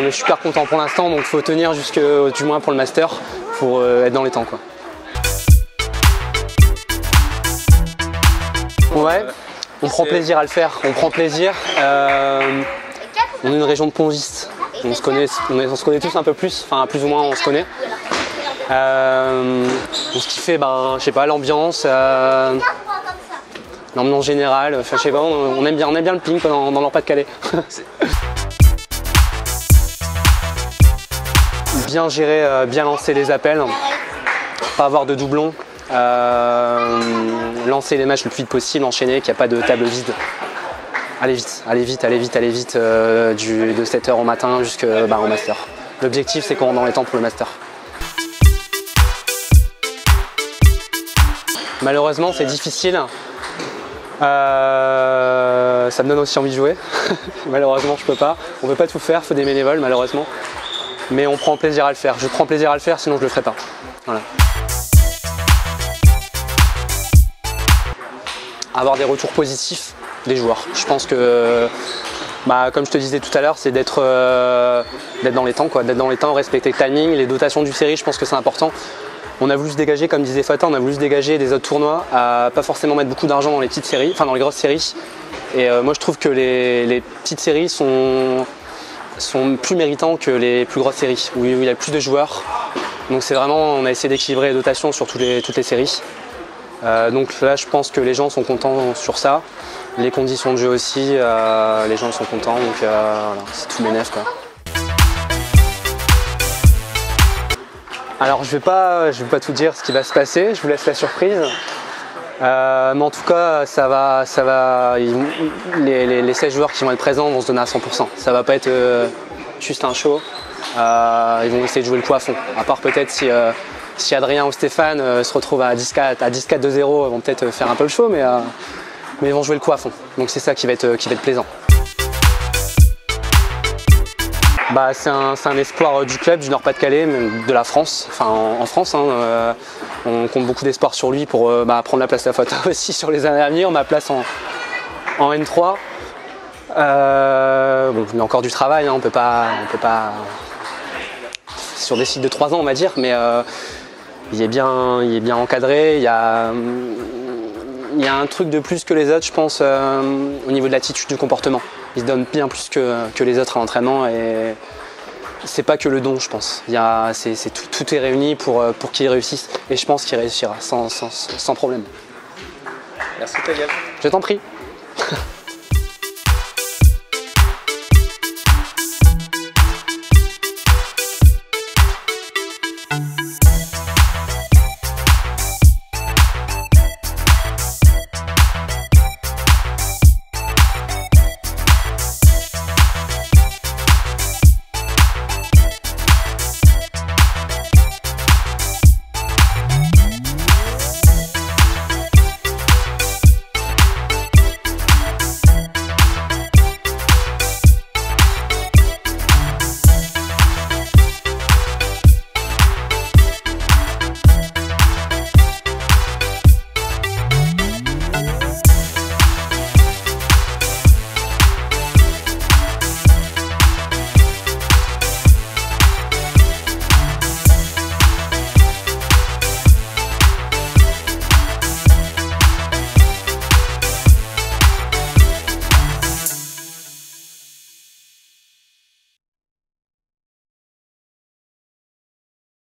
est super content pour l'instant, donc il faut tenir jusque du moins pour le master pour être dans les temps, quoi. Ouais, on prend plaisir à le faire, on prend plaisir. On est une région de pongistes, on se connaît tous un peu plus, enfin plus ou moins on se connaît. Ce qui fait, je sais pas, l'ambiance générale, enfin je sais pas, on aime bien le ping dans l'Nord-Pas-de-Calais. Bien gérer, bien lancer les appels, pas avoir de doublons. Lancer les matchs le plus vite possible, enchaîner, qu'il n'y a pas de table vide. Allez vite de 7h au matin jusqu'au master. L'objectif c'est qu'on rentre dans les temps pour le master. Malheureusement c'est difficile. Ça me donne aussi envie de jouer. Malheureusement je peux pas. On peut pas tout faire, il faut des bénévoles malheureusement. Mais on prend plaisir à le faire. Je prends plaisir à le faire, sinon je le ferai pas. Voilà. Avoir des retours positifs des joueurs. Je pense que, comme je te disais tout à l'heure, c'est d'être dans les temps, d'être dans les temps, respecter le timing, les dotations du série, je pense que c'est important. On a voulu se dégager, comme disait Fata, on a voulu se dégager des autres tournois, à pas forcément mettre beaucoup d'argent dans les petites séries, enfin dans les grosses séries. Et moi je trouve que les petites séries sont plus méritants que les plus grosses séries, où il y a plus de joueurs. Donc c'est vraiment, on a essayé d'équilibrer les dotations sur toutes les séries. Donc là je pense que les gens sont contents sur ça, les conditions de jeu aussi, les gens sont contents, donc voilà, c'est tout bénef, quoi. Alors je vais pas tout dire ce qui va se passer, je vous laisse la surprise. Mais en tout cas ça va les 16 joueurs qui vont être présents vont se donner à 100%. Ça va pas être juste un show, ils vont essayer de jouer le coup à fond, à part peut-être si Adrien ou Stéphane se retrouvent à 10-4, 2-0, ils vont peut-être faire un peu le show, mais ils vont jouer le coup à fond. Donc c'est ça qui va être plaisant. C'est un espoir du club, du Nord-Pas-de-Calais, de la France, enfin en France. On compte beaucoup d'espoir sur lui pour prendre la place de la Fata aussi sur les années à venir. On a place en N3. Il y a encore du travail, on peut pas sur des cycles de 3 ans on va dire, mais il est bien encadré, il y a un truc de plus que les autres, je pense, au niveau de l'attitude du comportement. Il se donne bien plus que les autres à l'entraînement et c'est pas que le don, je pense. Tout est réuni pour qu'il réussisse et je pense qu'il réussira sans problème. Merci Talia. Je t'en prie.